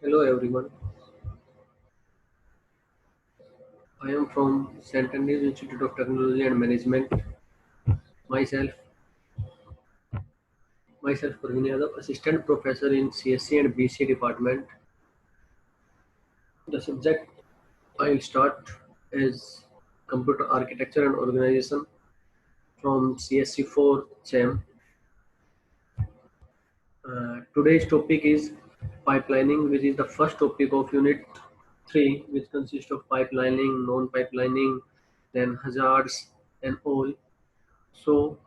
Hello everyone, I am from Central News Institute of Technology and Management. Myself, myself Praveen Yadav, Assistant Professor in CSC and BC Department. The subject I will start is Computer Architecture and Organization from CSC 4 SEM. Today's topic is pipelining, which is the first topic of Unit 3, which consists of pipelining, non-pipelining, then hazards and all. So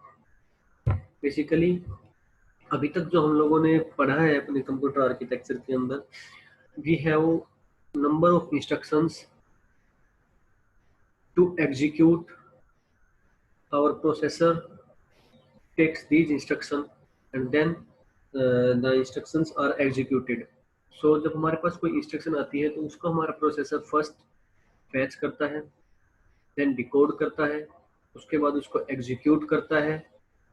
basically अभी तक जो हम लोगों ने पढ़ा है अपने computer architecture के अंदर, we have number of instructions to execute our processor takes these instruction and then the instructions are executed. So जब हमारे पास कोई इंस्ट्रक्शन आती है तो उसको हमारा प्रोसेसर फर्स्ट फैच करता है, देन डिकोड करता है, उसके बाद उसको एग्जीक्यूट करता है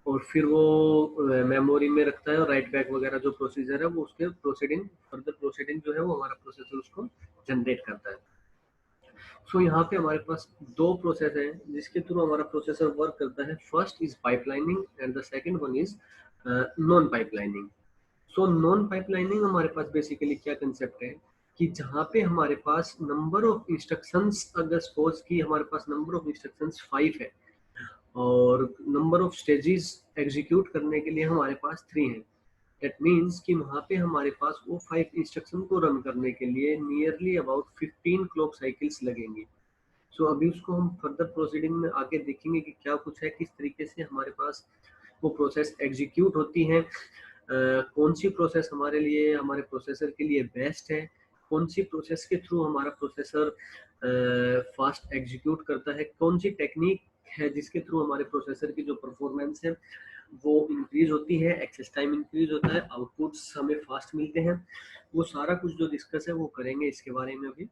और फिर वो मेमोरी में रखता है और राइट बैक वगैरह जो प्रोसीजर है वो उसके प्रोसीडिंग फर्दर प्रोसीडिंग जो है वो हमारा प्रोसेसर उसको जनरेट करता है. सो यहाँ पे हमारे पास दो प्रोसेस हैं जिसके थ्रू हमारा प्रोसेसर वर्क करता है. First is pipelining and the second one is non pipelining. So non pipelining हमारे पास बेसिकली क्या कंसेप्ट है कि जहाँ पे हमारे पास नंबर ऑफ इंस्ट्रक्शंस, अगर सपोज कि हमारे पास नंबर ऑफ इंस्ट्रक्शंस 5 है और नंबर ऑफ स्टेजेस एग्जीक्यूट करने के लिए हमारे पास 3 हैं. दैट मीन्स कि वहाँ पे हमारे पास वो 5 इंस्ट्रक्शन को रन करने के लिए नियरली अबाउट 15 क्लॉक साइकिल्स लगेंगी. सो अभी उसको हम फर्दर प्रोसीडिंग में आगे देखेंगे कि क्या कुछ है, किस तरीके से हमारे पास वो प्रोसेस एग्जीक्यूट होती हैं, कौन सी प्रोसेस हमारे लिए, हमारे प्रोसेसर के लिए बेस्ट है, कौन सी प्रोसेस के थ्रू हमारा प्रोसेसर फास्ट एग्जीक्यूट करता है, कौन सी टेक्निक है जिसके थ्रू हमारे प्रोसेसर की जो परफॉर्मेंस है वो इंक्रीज होती है, एक्सेस टाइम इंक्रीज होता है, आउटपुट्स हमें फास्ट मिलते हैं. वो सारा कुछ जो डिस्कस है वो करेंगे इसके बारे में अभी.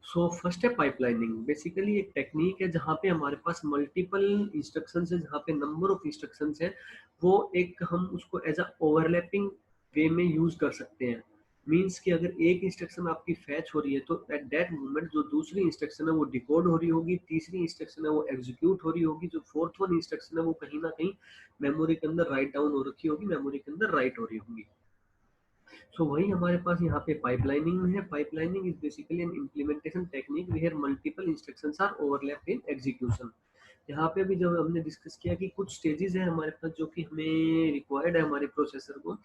सो फर्स्ट है पाइपलाइनिंग. बेसिकली एक टेक्निक है जहाँ पे हमारे पास मल्टीपल इंस्ट्रक्शंस है, जहाँ पे नंबर ऑफ इंस्ट्रक्शंस है वो एक हम उसको एज अ ओवरलैपिंग वे में यूज कर सकते हैं. मीन्स कि अगर एक इंस्ट्रक्शन आपकी फैच हो रही है तो एट दैट मोमेंट जो दूसरी इंस्ट्रक्शन है वो डिकोड हो रही होगी, तीसरी इंस्ट्रक्शन है वो एग्जीक्यूट हो रही होगी, जो फोर्थ वन इंस्ट्रक्शन है वो कहीं ना कहीं मेमोरी के अंदर राइट डाउन हो रखी होगी, मेमोरी के अंदर राइट हो रही होगी. सो वही हमारे पास यहाँ पे पाइपलाइनिंग में है. Pipelining is basically an implementation technique where multiple instructions are overlap in execution. यहाँ पे अभी जब हमने डिस्कस किया कि कुछ स्टेजेस है हमारे पास जो कि हमें रिक्वायर्ड है हमारे प्रोसेसर को,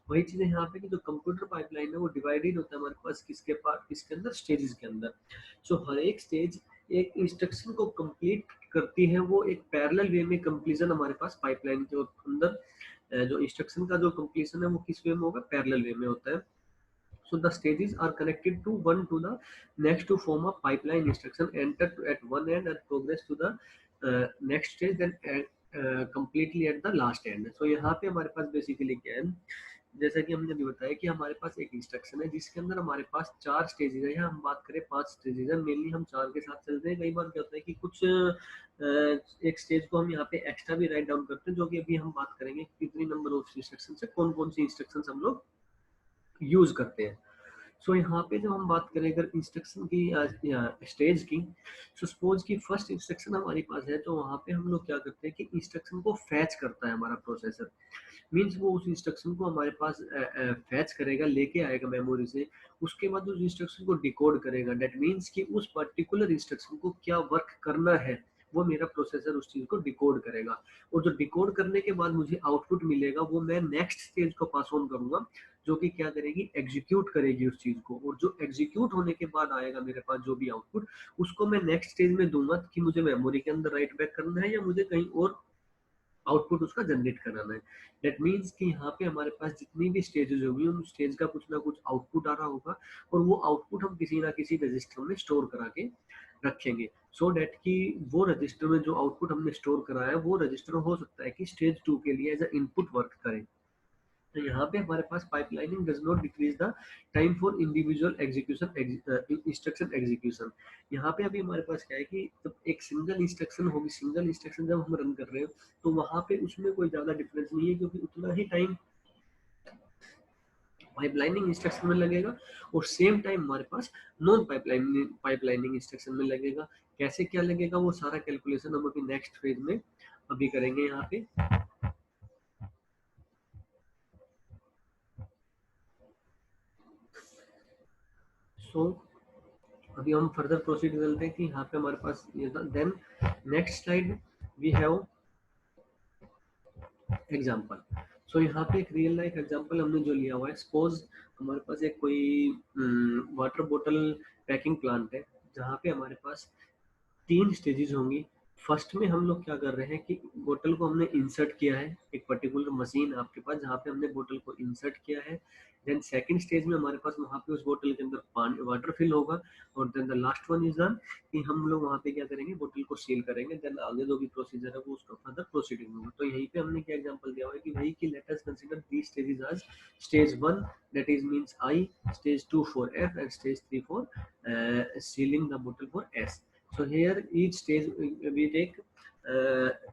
वही चीज़ है यहाँ पे कि जो कंप्यूटर पाइपलाइन है वो डिवाइडेड होता है हमारे पास किसके पास, किसके अंदर, स्टेजेस के अंदर. सो हर एक स्टेज एक इंस्ट्रक्शन को कंप्लीट करती है, वो एक पैरेलल वे में कंप्लीशन हमारे पास पाइपलाइन के अंदर जो इंस्ट्रक्शन का जो कंप्लीशन है वो किस वे में होगा, पैरेलल वे में होता है. So the stages are connected to one to the next to form a pipeline. Instruction enter at one end and progress to the next stage, then completely at the last end. So यहाँ पे हमारे पास basically क्या है, जैसा कि हमने अभी बताया कि हमारे पास एक इंस्ट्रक्शन है जिसके अंदर हमारे पास 4 स्टेजेस है. यहाँ हम बात करें 5 स्टेजेस है, मेनली हम 4 के साथ चलते हैं. कई बार क्या होता है कि कुछ एक स्टेज को हम यहाँ पे एक्स्ट्रा भी राइट डाउन करते हैं, जो कि अभी हम बात करेंगे कितनी नंबर ऑफ इंस्ट्रक्शन है, कौन कौन सी इंस्ट्रक्शन हम लोग यूज करते हैं. सो यहाँ पे जब हम बात करें अगर इंस्ट्रक्शन की स्टेज की, सो सपोज की फर्स्ट इंस्ट्रक्शन हमारी पास है तो वहाँ पे हम लोग क्या करते हैं कि इंस्ट्रक्शन को फैच करता है हमारा प्रोसेसर. मीन्स वो उस इंस्ट्रक्शन को हमारे पास फैच करेगा, लेके आएगा मेमोरी से, उसके बाद उस इंस्ट्रक्शन को डिकोड करेगा. डेट मीन्स कि उस पर्टिकुलर इंस्ट्रक्शन को क्या वर्क करना है वो मेरा प्रोसेसर उस चीज को डिकोड करेगा. और जो डिकोड करने के बाद मुझे आउटपुट मिलेगा वो मैं नेक्स्ट स्टेज को पास ऑन करूंगा, जो कि क्या करेगी, एग्जीक्यूट करेगी उस चीज को. और जो एग्जीक्यूट होने के बाद आएगा मेरे पास जो भी आउटपुट, उसको मैं नेक्स्ट स्टेज में दूंगा कि मुझे मेमोरी के अंदर राइट बैक करना है या मुझे कहीं और आउटपुट उसका जनरेट कराना है. दैट मीन्स कि यहाँ पे हमारे पास जितनी भी स्टेजेस होगी उन स्टेज का कुछ ना कुछ आउटपुट आ रहा होगा और वो आउटपुट हम किसी ना किसी रजिस्टर में स्टोर करा के रखेंगे. सो डैट कि वो रजिस्टर में जो आउटपुट हमने स्टोर करा है वो रजिस्टर हो सकता है कि स्टेज 2 के लिए एज अ इनपुट वर्क करे. तो यहाँ पे हमारे पास pipelining does not decrease the time for individual execution, instruction execution. यहाँ पे अभी हमारे पास क्या है कि जब एक सिंगल इंस्ट्रक्शन होगी, सिंगल इंस्ट्रक्शन जब हम रन कर रहे हैं तो वहाँ पे उसमें कोई ज़्यादा डिफरेंस नहीं है, क्योंकि उतना ही टाइम पाइपलाइनिंग इंस्ट्रक्शन में लगेगा, और सेम टाइम हमारे पास नॉन पाइपलाइनिंग इंस्ट्रक्शन में लगेगा। कैसे क्या लगेगा वो सारा कैलकुलेशन हम अभी नेक्स्ट फेज में अभी करेंगे यहाँ पे। सो अभी हम फर्दर प्रोसीड करते हैं कि यहाँ पे हमारे पास ये था। Then next slide we have example. So यहाँ पे एक रियल लाइफ एग्जाम्पल हमने जो लिया हुआ है, सपोज हमारे पास एक कोई वाटर बोतल पैकिंग प्लांट है, जहाँ पे हमारे पास 3 स्टेजेस होंगी। फर्स्ट में हम लोग क्या कर रहे हैं कि बोतल को हमने इंसर्ट किया है, एक पर्टिकुलर मशीन आपके पास जहाँ पे हमने बोतल को इंसर्ट किया है। देन सेकंड स्टेज में हमारे पास वहाँ पे उस बोतल के अंदर पानी वाटर फिल होगा, और then the last one is done कि हम लोग वहाँ पे क्या करेंगे, बोतल को सील करेंगे। देन आगे जो भी प्रोसीजर है वो उसका फर्दर प्रोसीडिंग होगा। तो यहीं पे हमने क्या एग्जांपल दिया हुआ है कि भाई कि let us consider these stages as stage 1 that is means I, stage 2 for F, and stage 3 for sealing the bottle for S. So here each stage we take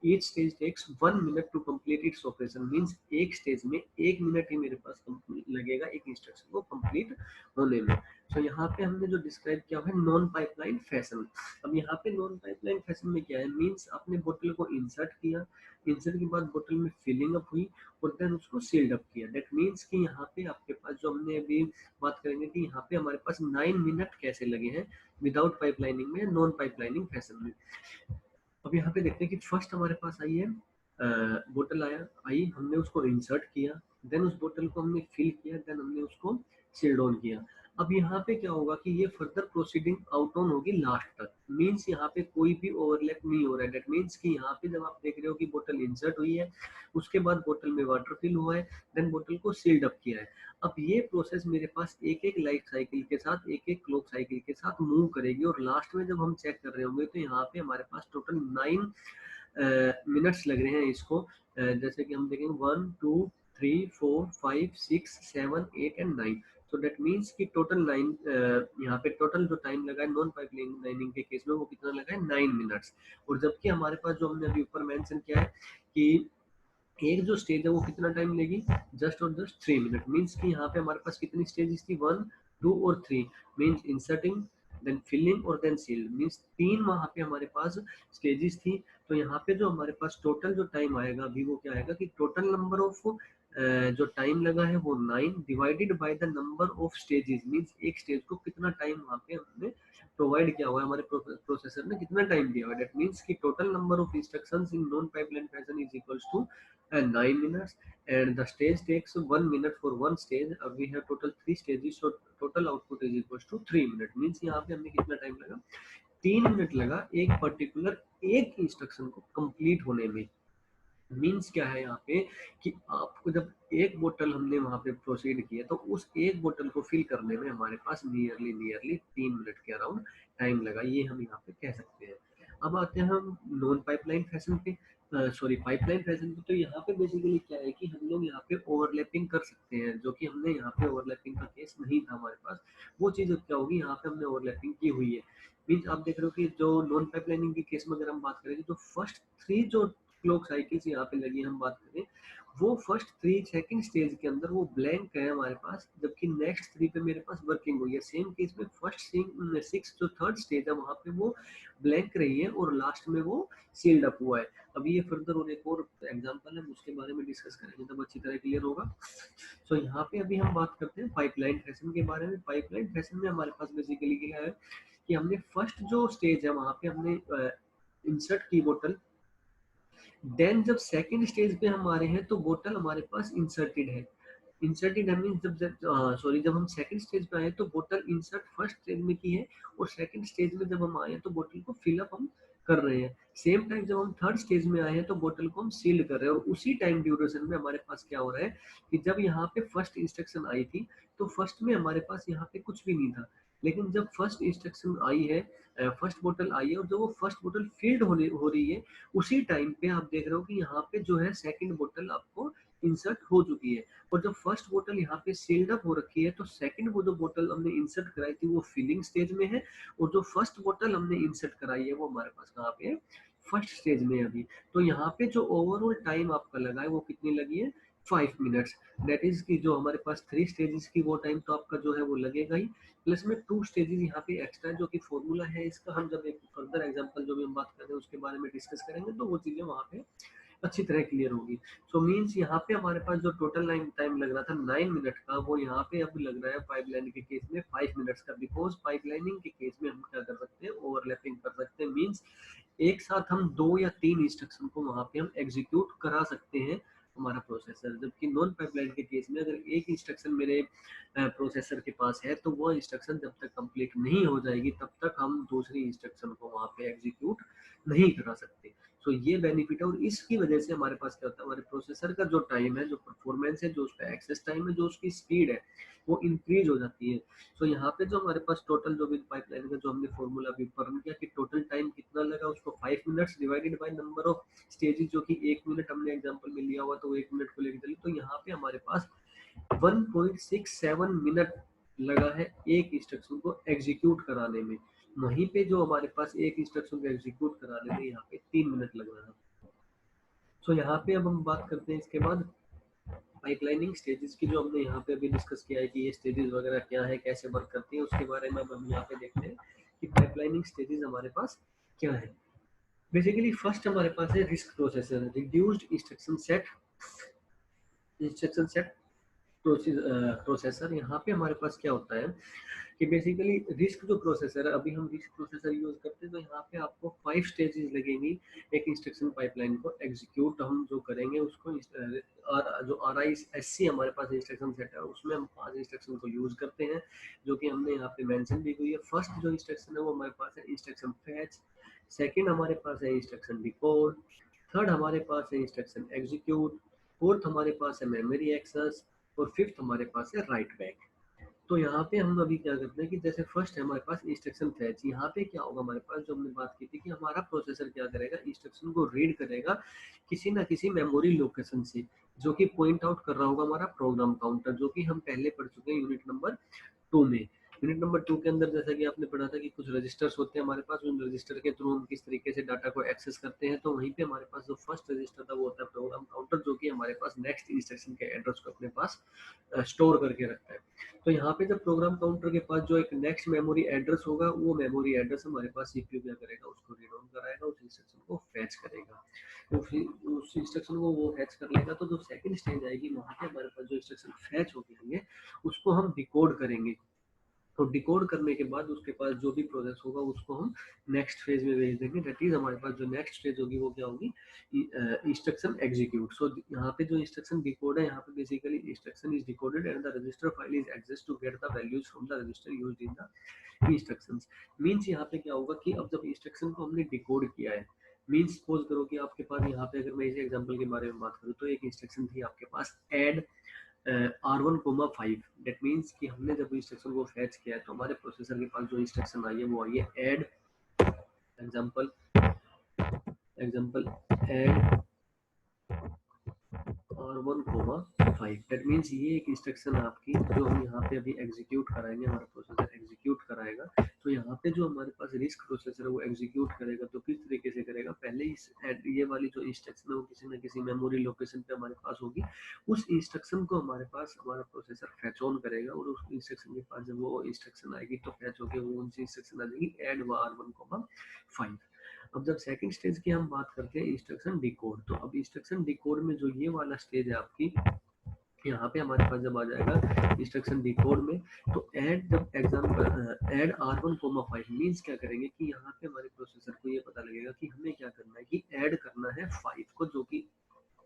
each stage takes 1 minute to complete its operation, means एक stage में 1 minute ही मेरे पास लगेगा एक instruction को complete होने में। तो यहाँ पे हमने जो डिस्क्राइब किया है नॉन पाइपलाइन फैशन। अब यहाँ पे नॉन पाइपलाइन फैशन में क्या है, मींस आपने बोतल को इंसर्ट किया, इंसर्ट के बाद बोतल में फिलिंग अप हुई, और देन उसको सील्ड अप किया। दैट मींस कि यहाँ पे आपके पास जो हमने अभी बात करेंगे कि यहाँ पे हमारे पास 9 मिनट कैसे लगे हैं विदाउट पाइपलाइनिंग में, नॉन पाइपलाइनिंग फैशन में। अब यहाँ पे देखते हैं कि फर्स्ट हमारे पास आई है बोतल आई, हमने उसको इंसर्ट किया, देन उस बोतल को हमने फिल किया, देन हमने उसको सील ऑन किया। अब यहाँ पे क्या होगा कि ये फर्दर प्रोसीडिंग आउट ऑन होगी लास्ट तक, मींस यहाँ पे कोई भी ओवरलैप नहीं हो रहा है। दैट मींस कि यहाँ पे जब आप देख रहे हो कि बोतल इंसर्ट हुई है, उसके बाद बोतल में वाटर फिल हुआ है, देन बोतल को सील्ड अप किया है। अब ये प्रोसेस मेरे पास एक एक लाइफ साइकिल के साथ, एक एक क्लॉक साइकिल के साथ मूव करेगी, और लास्ट में जब हम चेक कर रहे होंगे तो यहाँ पे हमारे पास टोटल 9 मिनट्स लग रहे हैं इसको। जैसे कि हम देखेंगे 1 2 3 4 5 6 7 8 एंड 9। तो दैट मीन्स कि टोटल 9, यहाँ पे टोटल जो टाइम लगा है नॉन पाइप लाइनिंग के केस में वो कितना लगा है, 9 मिनट्स। और जबकि हमारे पास जो हमने अभी ऊपर मेंशन किया है कि एक जो स्टेज है वो कितना टाइम लेगी, जस्ट और जस्ट 3 मिनट। मीन्स कि यहाँ पे हमारे पास कितनी स्टेजेस थी, 1 2 और 3, मीन्स इंसर्टिंग, देन फिलिंग और देन सील्ड, मीन्स 3 वहाँ पे हमारे पास स्टेजेस थी। तो यहाँ पे जो हमारे पास टोटल जो टाइम आएगा अभी वो क्या आएगा कि टोटल नंबर ऑफ जो टाइम लगा है वो 9 divided by the number of stages, means एक स्टेज को कितना टाइम वहाँ पे हमने प्रोवाइड किया हुआ है, हमारे प्रोसेसर ने कितना टाइम दिया हुआ है। दैट मीन्स कि total number of instructions in non pipeline fashion is equals to 9 minutes, and the stage takes 1 minute for one stage. We have total 3 stages, so total output is equals to 3 minutes, means यहाँ पे हमें कितना time लगा, 3 minute लगा एक particular एक instruction को complete होने में। मीन्स क्या है यहाँ पे कि आपको जब एक बोतल हमने वहां पे प्रोसीड किया तो उस एक बोतल को फिल करने में हमारे पास नियरली 3 मिनट के अराउंड टाइम लगा, ये हम यहाँ पे कह सकते हैं। अब आते हैं हम नॉन पाइपलाइन फैशन पे, सॉरी पाइपलाइन फैशन पे। तो यहाँ पे बेसिकली क्या है कि हम लोग यहाँ पे ओवरलैपिंग कर सकते हैं, जो कि हमने यहाँ पे ओवरलैपिंग का केस नहीं था हमारे पास। वो चीज़ अब क्या होगी, यहाँ पे हमने ओवरलैपिंग की हुई है। मीन्स आप देख रहे हो कि जो नॉन पाइपलाइनिंग के केस में अगर हम बात करेंगे तो फर्स्ट 3 जो क्लॉक साइकिल्स यहाँ पे लगी हम बात करें, वो फर्स्ट 3 सेकंड स्टेज के अंदर वो ब्लैंक है हमारे पास, जबकि नेक्स्ट 3 पे मेरे पास वर्किंग हुई है। सेम केस में फर्स्ट 6 जो थर्ड स्टेज है वहाँ पे वो ब्लैंक रही है, और लास्ट में वो सील्ड अप हुआ है। अभी ये फर्दर और एक और एग्जांपल है, उसके बारे में डिस्कस करेंगे तब अच्छी तरह क्लियर होगा। सो यहाँ पे अभी हम बात करते हैं पाइपलाइन फैशन के बारे में। पाइपलाइन फैशन में हमारे पास बेसिकली क्या है कि हमने फर्स्ट जो स्टेज है वहाँ पे हमने इंसर्ट की बोतल, देन जब सेकंड स्टेज पे हम आ रहे हैं तो बोतल हमारे पास इंसर्टेड है। इंसर्टेड है मींस जब हम सेकंड स्टेज पे आए तो बोतल इंसर्ट फर्स्ट स्टेज में की है, और सेकंड स्टेज में जब हम आए हैं तो बोतल को फिल अप हम कर रहे हैं। सेम टाइम जब हम थर्ड स्टेज में आए हैं तो बोतल को हम सील कर रहे हैं, और उसी टाइम ड्यूरेशन में हमारे पास क्या हो रहा है कि जब यहाँ पे फर्स्ट इंस्ट्रक्शन आई थी तो फर्स्ट में हमारे पास यहाँ पे कुछ भी नहीं था, लेकिन जब फर्स्ट इंस्ट्रक्शन आई है, फर्स्ट बोतल आई है, और जब वो फर्स्ट बोतल फील्ड हो रही है उसी टाइम पे आप देख रहे हो कि यहाँ पे जो है सेकंड बोतल आपको इंसर्ट हो चुकी है। और जब फर्स्ट बोतल यहाँ पे सील्ड अप हो रखी है तो सेकंड वो जो बोतल हमने इंसर्ट कराई थी वो फिलिंग स्टेज में है, और जो फर्स्ट बोतल हमने इंसर्ट कराई है वो हमारे पास कहाँ पे है, फर्स्ट स्टेज में अभी। तो यहाँ पे जो ओवरऑल टाइम आपका लगा है वो कितनी लगी है, 5 मिनट्स। दैट इज कि जो हमारे पास 3 स्टेजेस की वो टाइम तो आपका जो है वो लगेगा ही, प्लस में 2 स्टेजेस यहाँ पे एक्स्ट्रा जो कि फॉर्मूला है इसका, हम जब एक फर्दर एग्जांपल जो भी हम बात कर रहे हैं उसके बारे में डिस्कस करेंगे तो वो चीजें वहाँ पे अच्छी तरह क्लियर होगी। सो मीन्स यहाँ पे हमारे पास जो टोटल लाइन टाइम लग रहा था 9 मिनट का, वो यहाँ पे अब लग रहा है पाइपलाइन के केस में 5 मिनट्स का, बिकॉज पाइपलाइनिंग के केस में हम क्या कर सकते हैं, ओवरलैपिंग कर सकते हैं। मीन्स एक साथ हम 2 या 3 इंस्ट्रक्शन को वहाँ पे हम एग्जीक्यूट करा सकते हैं हमारा प्रोसेसर, जबकि नॉन पाइपलाइन के केस में अगर एक इंस्ट्रक्शन मेरे प्रोसेसर के पास है तो वो इंस्ट्रक्शन जब तक कंप्लीट नहीं हो जाएगी तब तक हम दूसरी इंस्ट्रक्शन को वहाँ पे एग्जीक्यूट नहीं करा सकते। तो ये बेनिफिट है, और इसकी वजह से हमारे पास क्या होता है, हमारे प्रोसेसर का जो टाइम है, जो परफॉर्मेंस है, जो उसका एक्सेस टाइम है, जो उसकी स्पीड है, वो इंक्रीज हो जाती है। तो यहाँ पे जो हमारे पास टोटल जो भी पाइपलाइन का जो हमने फॉर्मूला अभी रन किया कि टोटल टाइम कितना लगा, उसको 5 minutes divided by number of stages, जो कि 1 मिनट हमने एग्जांपल में लिया हुआ तो 1 मिनट को लेकर चलिए, तो यहाँ पे हमारे पास 1.67 मिनट लगा है एक इंस्ट्रक्शन को एग्जीक्यूट कराने में। वहीं पे जो हमारे पास एक इंस्ट्रक्शन को एग्जीक्यूट कराने में यहाँ पे 3 मिनट लग रहा है। सो यहाँ पे अब हम बात करते हैं इसके बाद पाइपलाइनिंग स्टेजेस की, जो हमने यहाँ पे अभी डिस्कस किया है कि ये स्टेजेस वगैरह क्या है, कैसे वर्क करती है, उसके बारे में अब हम यहाँ पे देखते हैं कि पाइपलाइनिंग स्टेजेस हमारे पास क्या है। बेसिकली फर्स्ट हमारे पास है risk processor, reduced instruction set processor. यहाँ पे हमारे पास क्या होता है कि बेसिकली रिस्क जो प्रोसेसर है, अभी हम रिस्क प्रोसेसर यूज करते हैं तो यहाँ पे आपको 5 स्टेजेस लगेंगी एक इंस्ट्रक्शन पाइपलाइन को एग्जीक्यूट हम जो करेंगे उसको। जो RISC हमारे पास इंस्ट्रक्शन सेट है उसमें हम 5 इंस्ट्रक्शन को यूज करते हैं, जो कि हमने यहाँ पे मेंशन भी हुई है। फर्स्ट जो इंस्ट्रक्शन है वो हमारे पास है इंस्ट्रक्शन फैच, सेकेंड हमारे पास है इंस्ट्रक्शन डिकोड, थर्ड हमारे पास है इंस्ट्रक्शन एग्जीक्यूट, फोर्थ हमारे पास है मेमोरी एक्सेस, और फिफ्थ हमारे पास है राइट बैक। तो यहाँ पे हम अभी क्या करते हैं कि जैसे फर्स्ट है हमारे पास इंस्ट्रक्शन फैच, यहाँ पे क्या होगा हमारे पास, जो हमने बात की थी कि हमारा प्रोसेसर क्या करेगा, इंस्ट्रक्शन को रीड करेगा किसी ना किसी मेमोरी लोकेशन से, जो कि पॉइंट आउट कर रहा होगा हमारा प्रोग्राम काउंटर, जो कि हम पहले पढ़ चुके हैं यूनिट नंबर 2 में। यूनिट नंबर 2 के अंदर जैसा कि आपने पढ़ा था कि कुछ रजिस्टर्स होते हैं हमारे पास, उन रजिस्टर के थ्रू हम किस तरीके से डाटा को एक्सेस करते हैं। तो वहीं पे हमारे पास जो फर्स्ट रजिस्टर था वो होता है प्रोग्राम काउंटर, जो कि हमारे पास नेक्स्ट इंस्ट्रक्शन के एड्रेस को अपने पास स्टोर करके रखता है। तो यहाँ पे जब प्रोग्राम काउंटर के पास जो एक नेक्स्ट मेमोरी एड्रेस होगा, वो मेमोरी एड्रेस हमारे पास सीपीयू क्या करेगा, उसको रीड ऑन कराएगा, उस इंस्ट्रक्शन को फैच करेगा। तो फिर उस इंस्ट्रक्शन को वो फैच कर लेगा, तो जो सेकंड स्टेज आएगी वहाँ पे हमारे पास जो इंस्ट्रक्शन फैच होके होंगे उसको हम डिकोड करेंगे। तो डिकोड करने के बाद उसके पास जो भी प्रोसेस होगा उसको हम नेक्स्ट फेज में भेज देंगे। दैट इज हमारे पास जो नेक्स्ट फेज होगी वो क्या होगी, इंस्ट्रक्शन एग्जीक्यूट। सो यहाँ पे जो इंस्ट्रक्शन डिकोड है, यहाँ पे basically instruction is decoded and the register file is access to get the values from the register used in the instructions. Means यहाँ पे क्या होगा कि अब जब इंस्ट्रक्शन को हमने डिकोड किया है, मींस सपोज करो कि आपके पास यहाँ पे, अगर मैं इस एग्जांपल के बारे में बात करूँ तो एक इंस्ट्रक्शन थी आपके पास ऐड R1,5। दैट मीन्स कि हमने जब इंस्ट्रक्शन को फैच किया है तो हमारे प्रोसेसर के पास जो इंस्ट्रक्शन आई है वो आई है add example example add R1,5। That means ये एक इंस्ट्रक्शन है आपकी जो हम यहाँ पे अभी एग्जीक्यूट कराएंगे, हमारा प्रोसेसर एग्जीक्यूट कराएगा। तो यहाँ पे जो हमारे पास रिस्क प्रोसेसर है वो एग्जीक्यूट करेगा, तो किस तरीके से करेगा, पहले इस ये वाली जो इंस्ट्रक्शन है वो किसी न किसी मेमोरी लोकेशन पे हमारे पास होगी। उस इंस्ट्रक्शन को हमारे पास हमारा प्रोसेसर फैच ऑन करेगा, और उस इंस्ट्रक्शन के पास जब वो इंस्ट्रक्शन आएगी तो फैच होकर वो उनसे इंस्ट्रक्शन आ जाएगी ऐड R1,5। अब जब सेकंड स्टेज की हम बात करते हैं इंस्ट्रक्शन डिकोड, तो अब इंस्ट्रक्शन डिकोड में जो ये वाला स्टेज है आपकी, यहाँ पे हमारे पास जब आ जाएगा इंस्ट्रक्शन डिकोड में, तो ऐड जब एग्जांपल ऐड R1,5 मींस क्या करेंगे कि यहाँ पे हमारे प्रोसेसर को ये पता लगेगा कि हमें क्या करना है, कि ऐड करना है 5 को, जो कि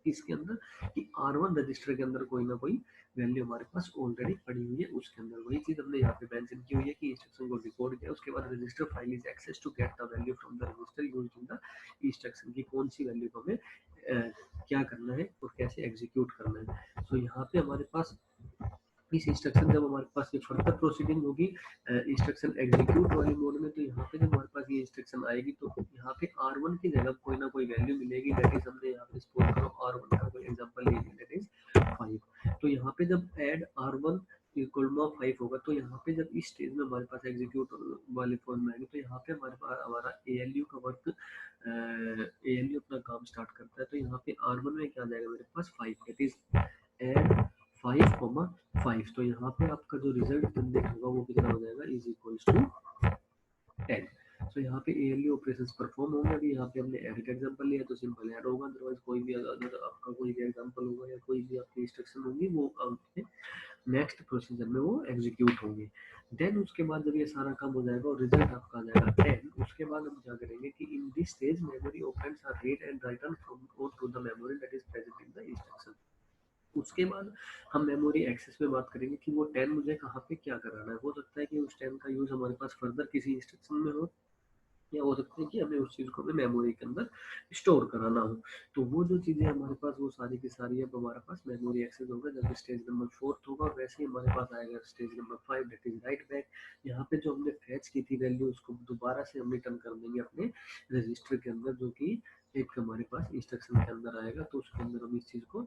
इसके अंदर कि R1 रजिस्टर के अंदर कोई ना कोई वैल्यू हमारे पास ऑलरेडी पड़ी हुई है उसके अंदर। वही चीज हमने यहाँ पे मेंशन की हुई है कि इंस्ट्रक्शन को डिकोड किया, उसके बाद register file is access to get the value from the register used in the instruction, की कौन सी वैल्यू को हमें क्या करना है और कैसे एग्जीक्यूट करना है। सो यहाँ पे हमारे पास इस इंस्ट्रक्शन जब हमारे पास ये फर्दर प्रोसीडिंग होगी इंस्ट्रक्शन एग्जीक्यूट वाली मोड में, तो यहाँ पे जब हमारे पास ये इंस्ट्रक्शन आएगी तो यहाँ पे R1 की जगह कोई ना कोई वैल्यू मिलेगी। दैट इज हमने यहाँ पे सपोज करो R1 का कोई एग्जांपल ले लिया, दैट इज 5। तो यहाँ पे जब ऐड R1 इक्वल टू 5 होगा, तो यहाँ पे जब इस स्टेज में हमारे पास एग्जीक्यूट वाले फॉर्म में आएंगे, तो यहाँ पे हमारे पास हमारा ALU का वर्क ALU अपना काम स्टार्ट करता है। तो यहाँ पे R1 में क्या आ जाएगा मेरे पास 5, दैट इज एड 5,5। तो यहाँ पे आपका जो रिजल्ट जनरेट होगा वो कितना हो जाएगा, इज इक्वल्स टू 10। सो यहाँ पे एयरली ऑपरेशंस परफॉर्म होंगे। अभी यहाँ पे हमने ऐड का एग्जांपल लिया तो सिंपल ऐड होगा, अदरवाइज कोई भी अगर आपका कोई भी एग्जांपल होगा या कोई भी आपकी इंस्ट्रक्शन होगी वो आपके नेक्स्ट प्रोसीजर में वो एग्जीक्यूट होंगे। देन उसके बाद जब ये सारा काम हो जाएगा और रिजल्ट आपका आ जाएगा 10, उसके बाद हम क्या करेंगे कि in this stage memory operands are read and written from और to the memory that is present in the instruction. उसके बाद हम मेमोरी एक्सेस में बात करेंगे कि वो 10 मुझे कहाँ पे क्या कराना है। हो सकता है कि उस 10 का यूज हमारे पास फर्दर किसी इंस्ट्रक्शन में हो, या हो सकता है कि हमें उस चीज़ को हमें मेमोरी के अंदर स्टोर कराना हो। तो वो जो चीज़ें हमारे पास वो सारी की सारी अब हमारे पास मेमोरी एक्सेस होगा जब स्टेज नंबर 4 होगा, वैसे ही हमारे पास आएगा stage number 5 that is right back. यहाँ पे जो हमने फैच की थी वैल्यू उसको दोबारा से हम रिटर्न कर देंगे अपने रजिस्टर के अंदर, जो कि एक हमारे पास इंस्ट्रक्शन के अंदर आएगा, तो उसके अंदर हम इस चीज़ को